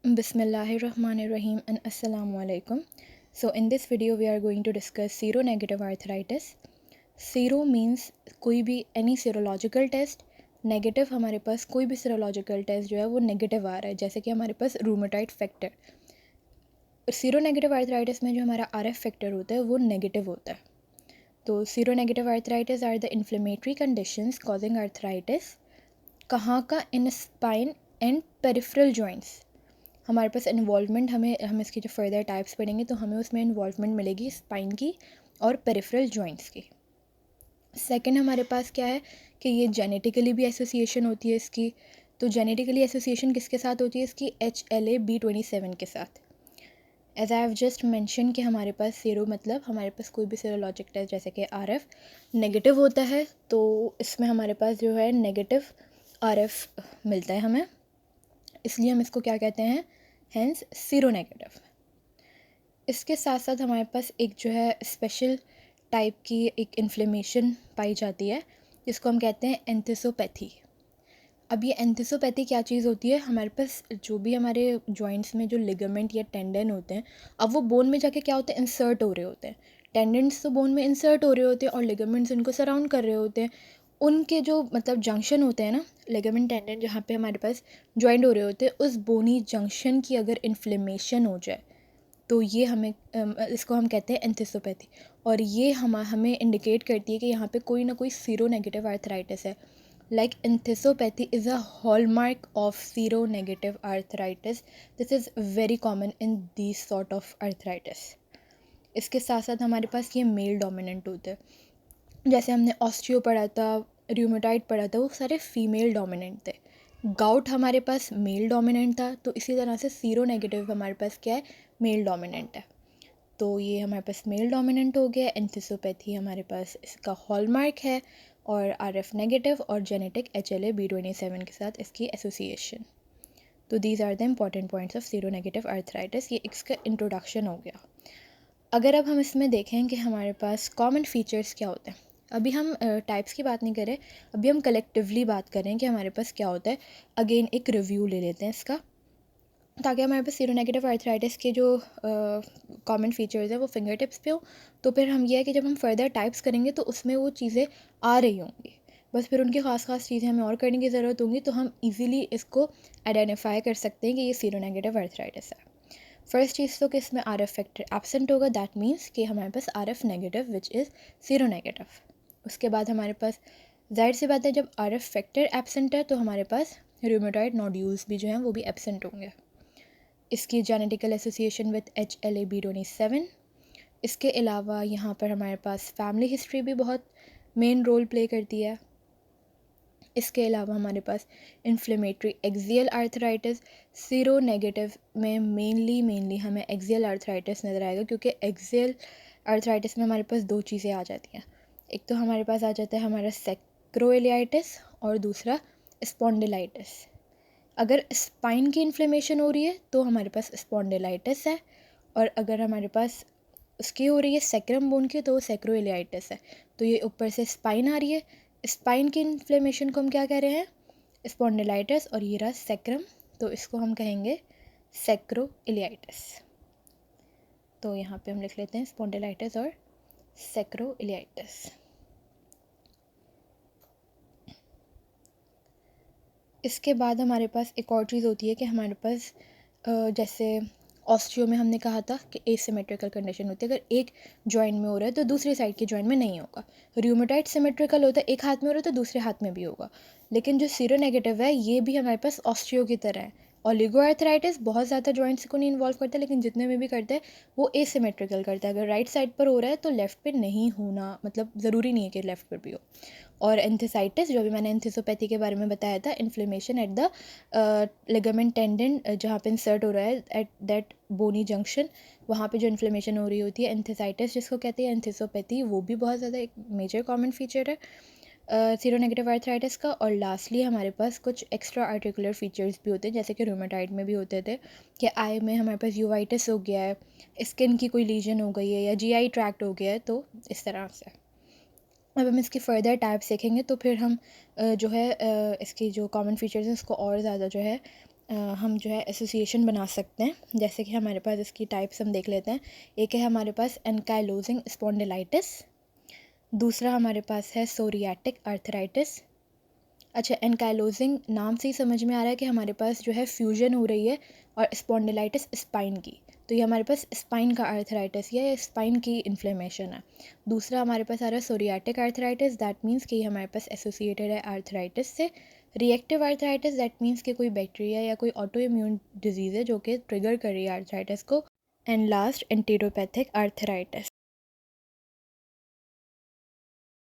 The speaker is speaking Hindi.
Bismillahirrahmanirrahim and Assalamu alaikum. So in this video we are going to discuss seronegative arthritis. Sero means कोई भी any serological test, नेगेटिव हमारे पास कोई भी serological test जो है वो नेगेटिव आ रहा है, जैसे कि हमारे पास रूमेटॉइड फैक्टर। सीरोनेगेटिव आर्थराइटिस में जो हमारा RF फैक्टर होता है वो नेगेटिव होता है। तो seronegative arthritis are the inflammatory conditions causing arthritis. कहाँ का? In spine and peripheral joints. हमारे पास इन्वॉल्वमेंट हम इसकी जो फर्दर टाइप्स पढ़ेंगे तो हमें उसमें इन्वॉल्वमेंट मिलेगी स्पाइन की और पेरिफेरल जॉइंट्स की। सेकंड हमारे पास क्या है कि ये जेनेटिकली भी एसोसिएशन होती है इसकी। तो जेनेटिकली एसोसिएशन किसके साथ होती है इसकी? HLA-B27 के साथ। As I have just mention कि हमारे पास सीरो मतलब हमारे पास कोई भी सीरोलॉजिक टेस्ट जैसे कि RF नेगेटिव होता है, तो इसमें हमारे पास जो है नेगेटिव RF मिलता है हमें, इसलिए हम इसको क्या कहते हैं? Hence seronegative. इसके साथ साथ हमारे पास एक जो है स्पेशल टाइप की एक इन्फ्लेमेशन पाई जाती है जिसको हम कहते हैं एंथिसोपैथी। अब ये एंथिसोपैथी क्या चीज़ होती है? हमारे पास जो भी हमारे जॉइंट्स में जो लिगामेंट या टेंडन होते हैं, अब वो बोन में जाके क्या होते हैं? इंसर्ट हो रहे होते हैं। टेंडेंट्स तो बोन में इंसर्ट हो रहे होते हैं और लिगामेंट्स उनको सराउंड कर रहे होते हैं। उनके जो मतलब जंक्शन होते हैं ना, लिगामेंट टेंडन जहाँ पे हमारे पास जॉइंट हो रहे होते हैं, उस बोनी जंक्शन की अगर इन्फ्लेमेशन हो जाए तो ये हमें इसको हम कहते हैं एंथिसोपैथी। और ये हमें इंडिकेट करती है कि यहाँ पे कोई ना कोई सीरो नेगेटिव आर्थराइटिस है। Like enthesopathy is a hallmark of sero negative arthritis. This is very common in this sort of arthritis. इसके साथ साथ हमारे पास ये मेल डोमिनेंट होता है। जैसे हमने ऑस्टियो पढ़ा था, रूमेटॉइड पढ़ा था, वो सारे फीमेल डोमिनेंट थे। गाउट हमारे पास मेल डोमिनेंट था, तो इसी तरह से सीरो नेगेटिव हमारे पास क्या है? मेल डोमिनेंट है। तो ये हमारे पास मेल डोमिनेंट हो गया। एंथिसोपैथी हमारे पास इसका हॉलमार्क है और RF नेगेटिव और जेनेटिक HLA-B27 के साथ इसकी एसोसिएशन। तो these are the important points of sero negative arthritis. ये इसका इंट्रोडक्शन हो गया। अगर अब हम इसमें देखें कि हमारे पास कॉमन फीचर्स क्या होते हैं, अभी हम टाइप्स की बात नहीं करें, अभी हम कलेक्टिवली बात करें कि हमारे पास क्या होता है। अगेन एक रिव्यू ले लेते हैं इसका, ताकि हमारे पास सीरोनेगेटिव आर्थराइटिस के जो कॉमन फीचर्स हैं वो फिंगर टिप्स पे हो। तो फिर हम ये है कि जब हम फर्दर टाइप्स करेंगे तो उसमें वो चीज़ें आ रही होंगी, बस फिर उनकी ख़ास चीज़ें हमें और करने की ज़रूरत होंगी, तो हम इजीली इसको आइडेंटिफाई कर सकते हैं कि ये सीरोनेगेटिव आर्थराइटिस है। फर्स्ट चीज़ तो कि इसमें RF फैक्टर एब्सेंट होगा, दैट मीन्स कि हमारे पास RF negative which is seronegative. उसके बाद हमारे पास जाहिर सी बात है, जब RF फैक्टर एब्सेंट है तो हमारे पास रूमेटॉइड नोड्यूल्स भी जो हैं वो भी एब्सेंट होंगे। इसकी जेनेटिकल एसोसिएशन विद HLA-B27। इसके अलावा यहाँ पर हमारे पास फैमिली हिस्ट्री भी बहुत मेन रोल प्ले करती है। इसके अलावा हमारे पास inflammatory axial arthritis. Sero negative में मेनली हमें एक्सियल आर्थराइटिस नज़र आएगा, क्योंकि एक्सियल आर्थराइटिस में हमारे पास दो चीज़ें आ जाती हैं। एक तो हमारे पास आ जाता है हमारा सैक्रोइलियाइटिस और दूसरा स्पॉन्डिलाइटिस। अगर स्पाइन की इन्फ्लेमेशन हो रही है तो हमारे पास स्पॉन्डिलाइटिस है, और अगर हमारे पास उसकी हो रही है सैक्रम बोन की तो वो सैक्रोइलियाइटिस है। तो ये ऊपर से स्पाइन आ रही है, स्पाइन की इन्फ्लेमेशन को हम क्या कह रहे हैं? स्पॉन्डिलाइटिस। और ये रहा सैक्रम, तो इसको हम कहेंगे सैक्रोइलियाइटिस। तो यहाँ पे हम लिख लेते हैं स्पॉन्डिलाइटिस और सैक्रोइलियाइटिस। इसके बाद हमारे पास एक और चीज़ होती है कि हमारे पास जैसे ऑस्टियो में हमने कहा था कि एसिमेट्रिकल कंडीशन होती है, अगर एक जॉइंट में हो रहा है तो दूसरी साइड के जॉइंट में नहीं होगा। रूमेटॉइड सिमेट्रिकल होता है, एक हाथ में हो रहा है तो दूसरे हाथ में भी होगा। लेकिन जो सीरोनेगेटिव है ये भी हमारे पास ऑस्टियो की तरह है। ओलिगोआर्थराइटिस बहुत ज़्यादा जॉइंट्स को नहीं इन्वॉल्व करता, लेकिन जितने में भी करता है वो एसिमेट्रिकल करता है। अगर राइट साइड पर हो रहा है तो लेफ़्ट पे नहीं होना, मतलब ज़रूरी नहीं है कि लेफ़्ट पर भी हो। और एंथिसाइटिस, जो भी मैंने एंथिसोपैथी के बारे में बताया था, inflammation at the ligament tendon जहाँ पे इंसर्ट हो रहा है एट दैट बोनी जंक्शन, वहाँ पे जो इन्फ्लेमेशन हो रही होती है, एंथिसाइटिस जिसको कहते हैं, एंथिसोपैथी, वो भी बहुत ज़्यादा एक मेजर कॉमन फीचर है सीरोनेगेटिव आर्थराइटिस का। और लास्टली हमारे पास कुछ एक्स्ट्रा आर्टिकुलर फीचर्स भी होते हैं, जैसे कि रूमेटॉइड में भी होते थे कि आई में हमारे पास यूवाइटिस हो गया है, स्किन की कोई लीजन हो गई है या GI ट्रैक्ट हो गया है, तो इस तरह से। अब हम इसकी फ़र्दर टाइप्स देखेंगे तो फिर हम जो है इसकी जो कॉमन फीचर्स हैं उसको और ज़्यादा जो है हम जो है एसोसिएशन बना सकते हैं। जैसे कि हमारे पास इसकी टाइप्स हम देख लेते हैं। एक है हमारे पास एनकाइलोजिंग स्पॉन्डिलाइटिस, दूसरा हमारे पास है सोरियाटिक आर्थराइटिस। अच्छा, एनकाइलोजिंग नाम से ही समझ में आ रहा है कि हमारे पास जो है फ्यूजन हो रही है, और स्पॉन्डिलाइटिस स्पाइन की, तो ये हमारे पास स्पाइन का आर्थराइटिस या स्पाइन की इन्फ्लेमेशन है। दूसरा हमारे पास आ रहा है सोरियाटिक आर्थराइटिस, दैट मीन्स कि हमारे पास एसोसिएटेड है आर्थराइटिस से। रिएक्टिव आर्थराइटिस, दैट मीन्स कि कोई बैक्टीरिया या कोई ऑटो इम्यून डिजीज़ है जो कि ट्रिगर कर रही है आर्थराइटिस को। And last enteropathic arthritis.